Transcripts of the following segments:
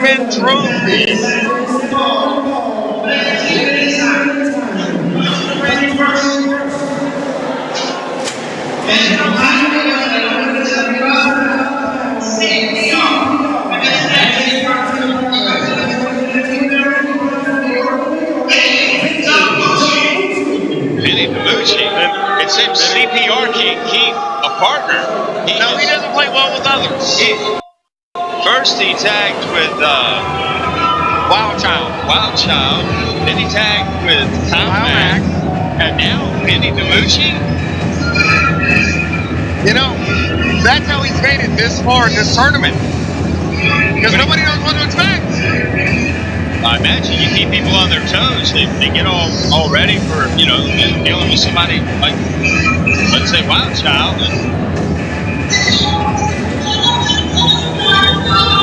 Heisman Trophy. Vinnie DaMoochie. It seems CPR can't keep a partner. He doesn't play well with others. First he tagged with Wild Child. Then he tagged with Mac. And now Vinnie DaMoochie. You know, that's how he's made it this far in this tournament. Because nobody knows what to expect. I imagine you keep people on their toes. They get all ready for, dealing with somebody like, let's say, Wild Child.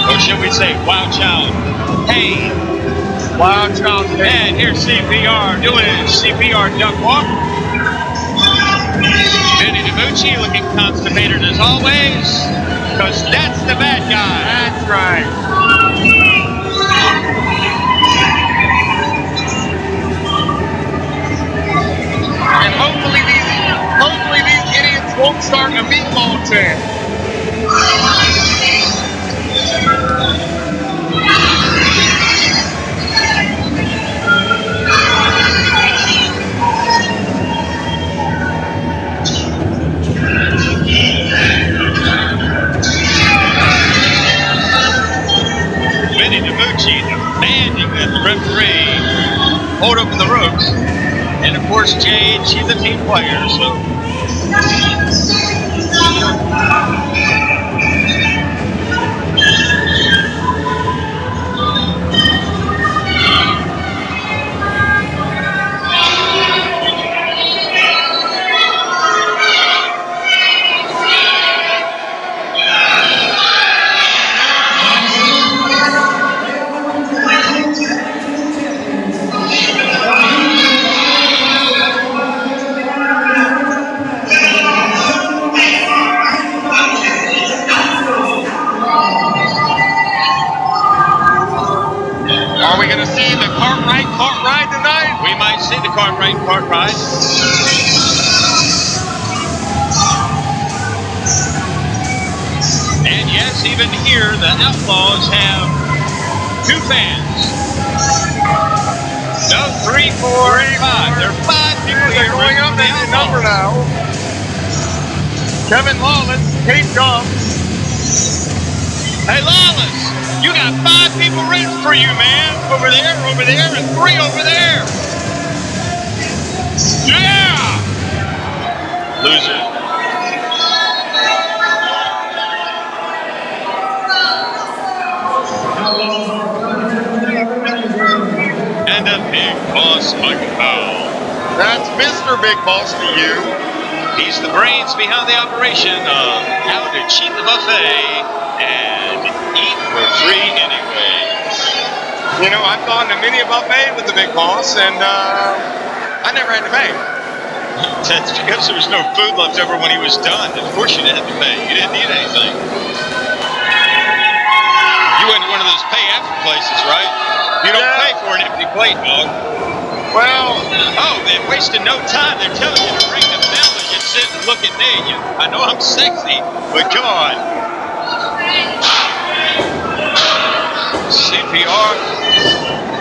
Or should we say Wild Child? Hey. Wild Child. And here's CPR doing a CPR duck walk. Vinnie DaMoochie looking constipated as always. Because that's the bad guy. That's right. And hopefully these idiots won't start a meatball chant. Vinnie DaMoochie demanding that the referee hold up the ropes. And of course, Jade, she's a team player, so. Are we going to see the cart ride tonight? We might see the cart ride. And yes, even here, the Outlaws have 2 fans. No, 3, 4, 5. There are 5 people here. They're going up that number now. Kevin Lawless, Kate Duff. Hey, Lawless, you got 5 people rooting for you, man. Over there, and 3 over there. Yeah! Loser. And a big boss, Michael Powell. That's Mr. Big Boss to you. He's the brains behind the operation of how to cheat the buffet and eat for free anyway. You know, I've gone to many a buffet with the Big Boss, and I never had to pay. That's because there was no food left over when he was done. Of course you didn't have to pay. You didn't need anything. You went to one of those pay after places, right? You don't pay for an empty plate, dog. Well, they're wasting no time. They're telling you to ring the bell and just sit and look at me. I know I'm sexy, but come on. CPR.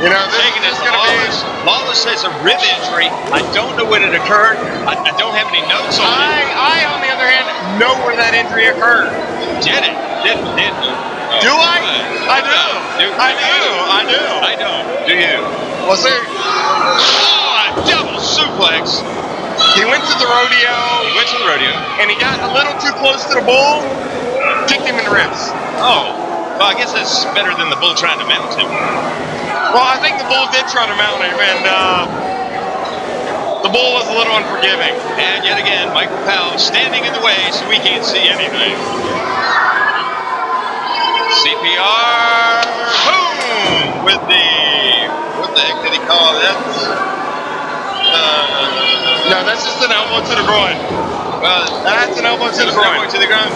You know, taking it to Lawless. Lawless has a rib injury. I don't know when it occurred. I don't have any notes on it. I, on the other hand, know where that injury occurred. Did it? Didn't. Do I? I do. I do. I don't. Do you? Well, see. Oh, a double suplex. He went to the rodeo. And he got a little too close to the bull. Kicked him in the ribs. Oh. Well, I guess that's better than the bull trying to mount him. Well, I think the bull did try to mount him, and the bull was a little unforgiving. And yet again, Michael Powell standing in the way so we can't see anything. CPR, boom! With the, what the heck did he call that? No, that's just an elbow to the groin. Well, that's an elbow to the groin. Elbow to the groin.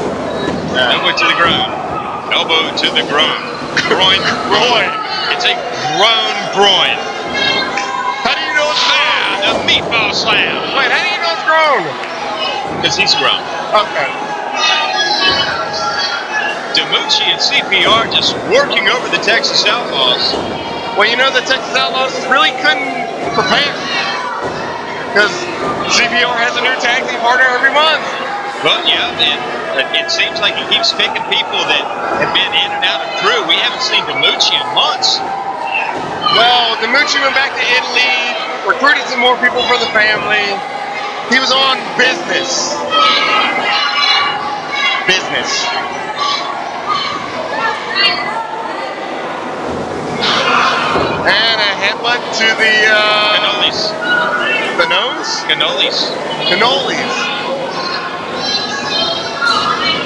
Yeah. Elbow to the groin. Elbow to the groin. Groin. It's a grown groin. How do you know it's grown? The meatball slam. Wait, how do you know it's grown? Because he's grown. Okay. DaMoochie and CPR just working over the Texas Outlaws. Well, you know the Texas Outlaws really couldn't prepare because CPR has a new tag team partner every month. Well, yeah, and it seems like he keeps picking people that have been in and out of crew. We haven't seen DaMoochie in months. Well, DaMoochie went back to Italy, recruited some more people for the family. He was on business. And a headbutt to the Cannolis. The nose? Cannolis.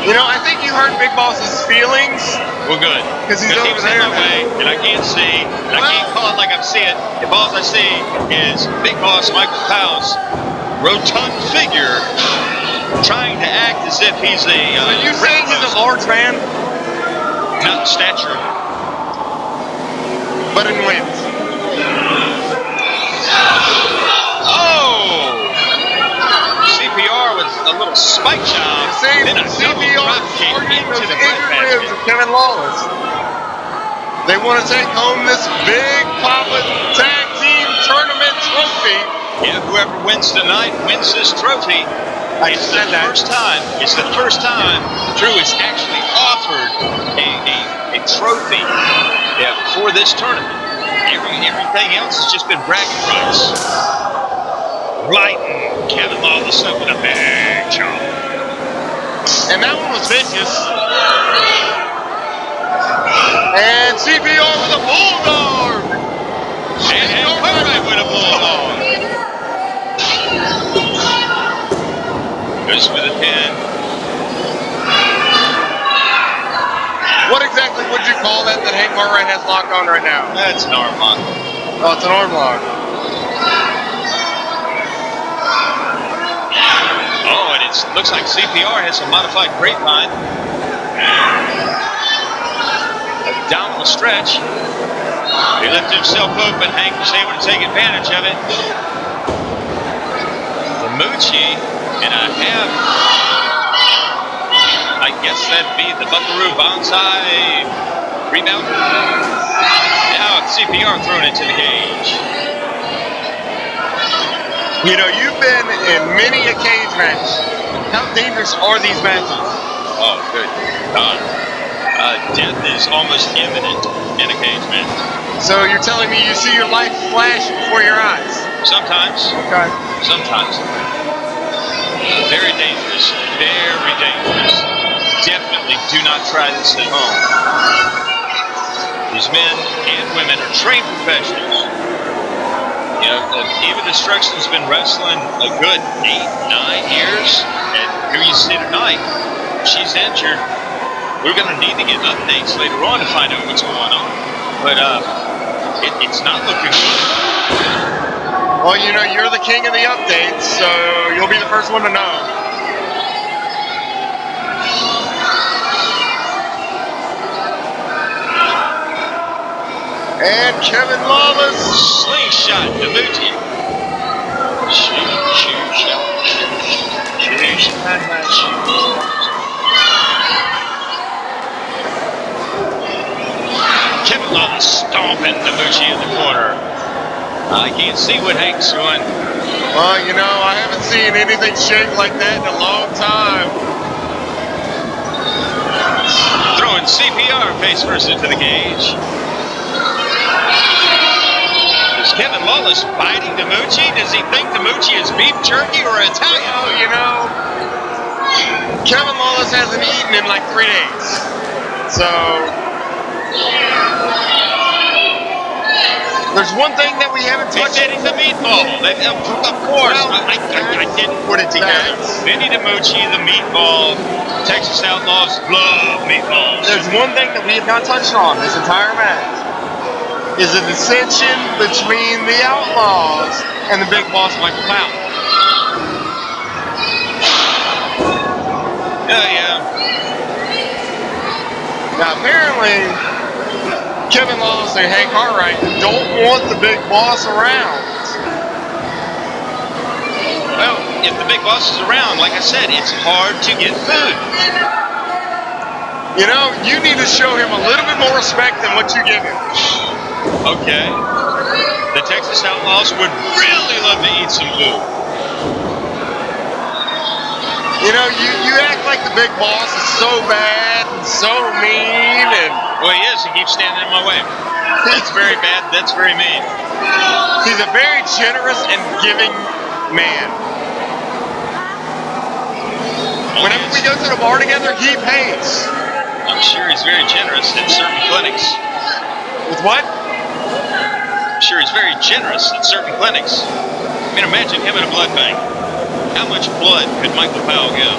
You know, I think you hurt Big Boss's feelings. Well, good. Because he's over there. In my way, and I can't see. And I can't call it like I see it. If all I see is Big Boss Michael Powell's rotund figure trying to act as if he's a. So you saying he's a large man? Not in stature. But in wins. Oh! CPR with a little spike job. Then a double drop kick into the injured ribs of Kevin Lawless. They want to take home this big Papa Tag Team Tournament trophy. Yeah, whoever wins tonight wins this trophy. It's the first time Drew has actually offered a trophy for this tournament. Everything else has just been bragging rights. Lighting Kevin Lawless up with a big chop. And that one was vicious. And CPR with a bulldog. And Amory with a bulldog. Goes for the pin. What exactly would you call that Hank Cartwright has locked on right now? That's an arm lock. Oh, it's an arm lock. Oh, and it looks like CPR has a modified grapevine. Abdominal stretch. He lifted himself open. Hank was able to take advantage of it. DaMoochie, and I guess that'd be the Buckaroo Bonsai rebound. Now CPR thrown into the cage. You know, you've been in many a cage match. How dangerous are these matches? Oh, good God. Death is almost imminent in a cage match. So you're telling me you see your life flash before your eyes? Sometimes. Okay. Sometimes. Very dangerous. Very dangerous. Definitely do not try this at home. These men and women are trained professionals. You know, Eva Destruction's been wrestling a good 8-9 years, and here you see tonight, she's injured. We're going to need to get updates later on to find out what's going on. But it's not looking good. Well, you know, you're the king of the updates, so you'll be the first one to know. And Kevin Lawless. Slingshot, DaMoochie. Kevin Lawless stomping DaMoochie in the corner. I can't see what Hank's doing. Well, you know, I haven't seen anything shaped like that in a long time. Throwing CPR face first into the cage. Is Kevin Lawless biting DaMoochie? Does he think DaMoochie is beef jerky or Italian? Oh, you know, Kevin Lawless hasn't eaten in like 3 days. So there's one thing that we haven't touched. He's eating the meatball. Of course. Well, I didn't put it together. Vinnie DaMoochie, the meatball. Texas Outlaws love meatballs. There's one thing that we have not touched on this entire match. Is the dissension between the Outlaws and the Big Boss Michael Powell. Yeah. Now apparently, Kevin Lawless and Hank Cartwright don't want the big boss around. Well, if the big boss is around, like I said, it's hard to get food. You know, you need to show him a little bit more respect than what you give him. Okay. The Texas Outlaws would really love to eat some food. You know, you act like the big boss is so bad and so mean and... Well, he is. He keeps standing in my way. That's very bad. That's very mean. He's a very generous and giving man. Whenever we go to the bar together, he pays. I'm sure he's very generous at certain clinics. With what? I'm sure he's very generous at certain clinics. I mean, imagine him in a blood bank. How much blood could Michael Powell give?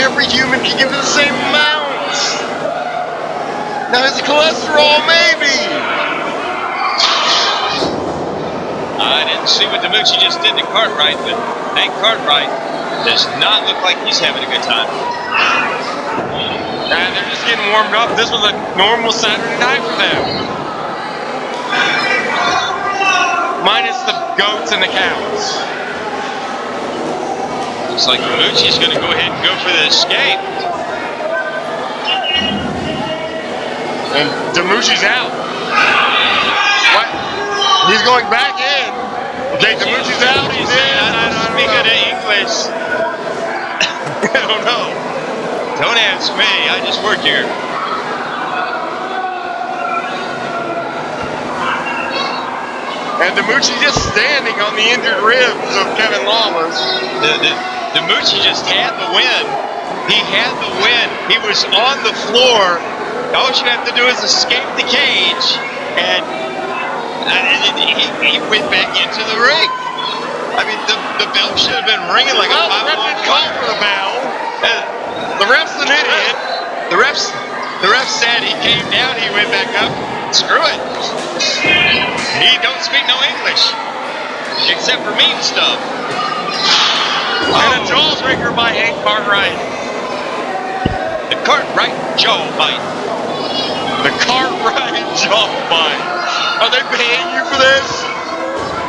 Every human can give the same amount. Now his cholesterol, maybe. I didn't see what DaMoochie just did to Cartwright, but Hank Cartwright does not look like he's having a good time. And they're just getting warmed up. This was a normal Saturday night for them. Minus the goats and the cows. Looks like DaMoochie's going to go ahead and go for the escape. And DaMoochie's out. What? He's going back in. Okay, DaMoochie's out. He's in. I don't speak any English. I don't know. Don't ask me. I just work here. And DaMoochie just standing on the injured ribs of Kevin Lawless. DaMoochie just had the win. He had the win. He was on the floor. All you have to do is escape the cage, and he went back into the ring. I mean, the bell should have been ringing like a 5 the ref didn't call for the bell. The ref's an idiot. The ref said he came down, he went back up. Screw it. He don't speak no English, except for mean stuff. And a jawbreaker by Hank Cartwright. The Cartwright jaw bite. The Cartwright jaw bite. Are they paying you for this?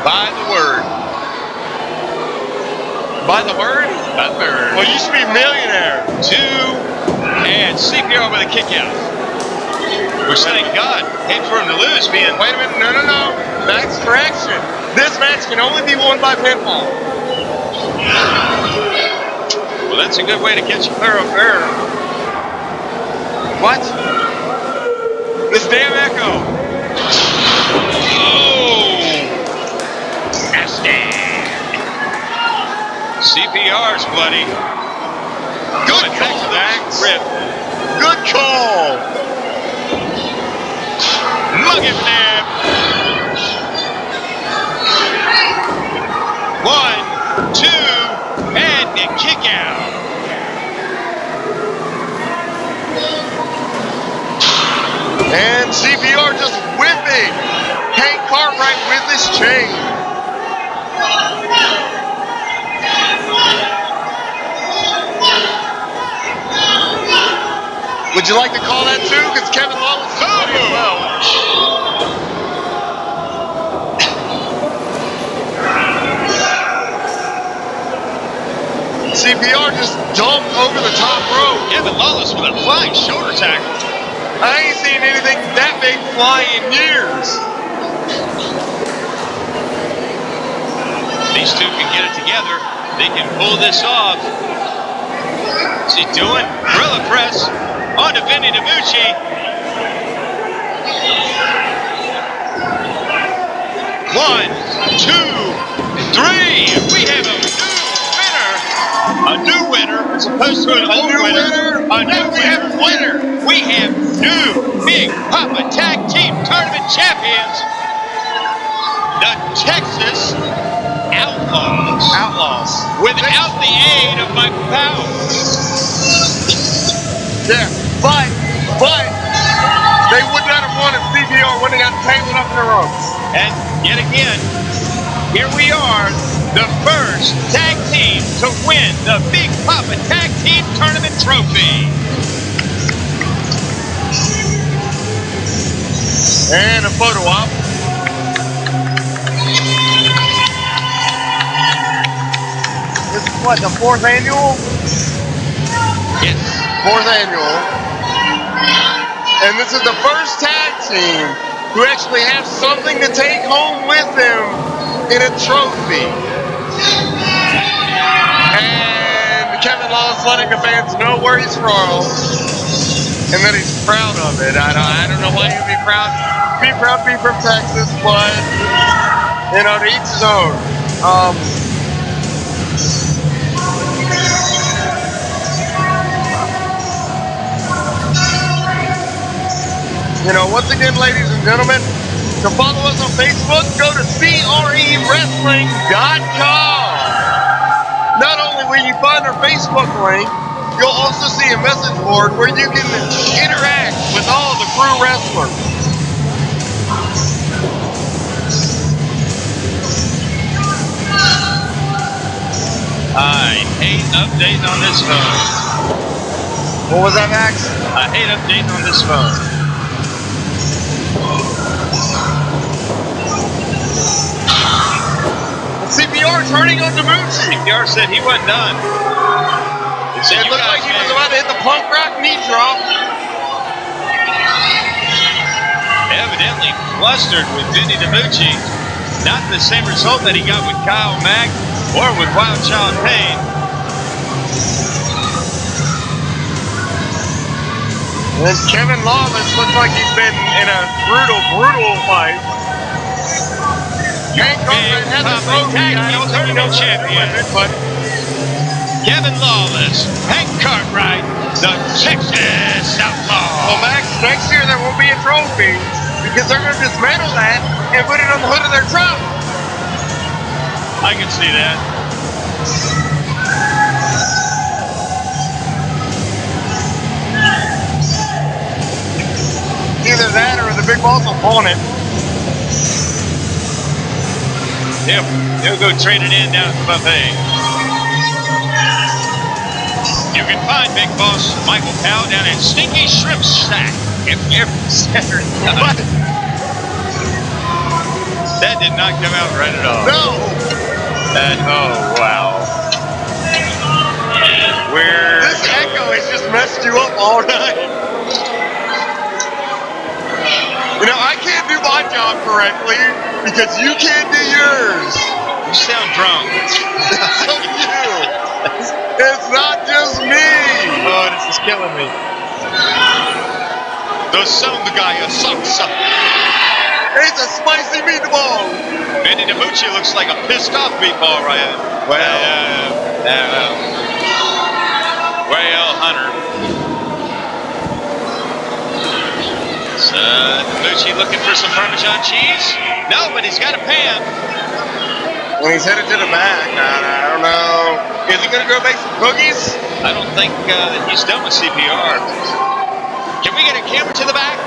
By the word. By the word? By the word. Well, you should be a millionaire. 2, and CPR with a kick out. Which, thank God, hate for him to lose, being... Wait a minute, no. That's correction. This match can only be won by pinfall. Well, that's a good way to catch a clear up error. What? This damn echo. Oh! Nasty. CPR's bloody. Good back call, to the Max. rip. Good call. Mug him there. 1, 2, and a kick out. And CPR just whipping Hank Cartwright with his chain. Would you like to call that too? Because Kevin Lawless is bloody as well. CPR just jumped over the top rope. Kevin Lawless with a flying shoulder tackle. I ain't seen anything that big fly in years. These two can get it together. They can pull this off. What's he doing? Gorilla press on to Vinnie DaMoochie. 1, 2, 3. We have a new winner as opposed to an old winner. We have a winner. We have new Big Papa Tag Team Tournament champions, the Texas Outlaws. Without the aid of Michael Powell. Yeah, but they would not have won if CPR wouldn't have got tangled up in the ropes. And yet again, here we are, the first tag team to win the Big Papa Tag Team Tournament trophy. And a photo op. This is what, the 4th annual? Yes. 4th annual. And this is the first tag team who actually have something to take home with them in a trophy. And Kevin Law is letting the fans know where he's from and that he's proud of it. I don't know why he'd be proud. Be proud to be from Texas, but you know, to each his own. You know, once again, ladies and gentlemen, to follow us on Facebook, go to CREWrestling.com. Not only will you find our Facebook link, you'll also see a message board where you can interact with all the crew wrestlers. I hate updating on this phone. What was that, Max? I hate updating on this phone. CPR turning on DaMoochie. CPR said he wasn't done. It looked like he was about to hit the punk rock knee drop. Evidently flustered with Vinnie DaMoochie. Not the same result that he got with Kyle Mack or with Wild Child Payne. And Kevin Lawless looks like he's been in a brutal fight. Hank Cartwright has a trophy. I don't think he knows champion, but Kevin Lawless, Hank Cartwright, the Texas Outlaw. Well, Max, next year there won't be a trophy because they're going to dismantle that and put it on the hood of their truck. I can see that. Either that or the big boss will pawn it. He'll go trade it in down at the buffet. You can find Big Boss Michael Powell down at Stinky Shrimp Shack every Saturday night. That did not come out right at all. No! Oh, wow. This echo has just messed you up all night. You know, I can't do my job correctly because you can't do yours. You sound drunk. So you. It's not just me. Oh, this is killing me. The sound guy sucks. It's a spicy meatball. Vinnie DaMoochie looks like a pissed off meatball right now. Well, Hunter. DaMoochie looking for some Parmesan cheese? No, but he's got a pan. When he's headed to the back, I don't know. Is he going to go make some cookies? I don't think that he's done with CPR. Can we get a camera to the back?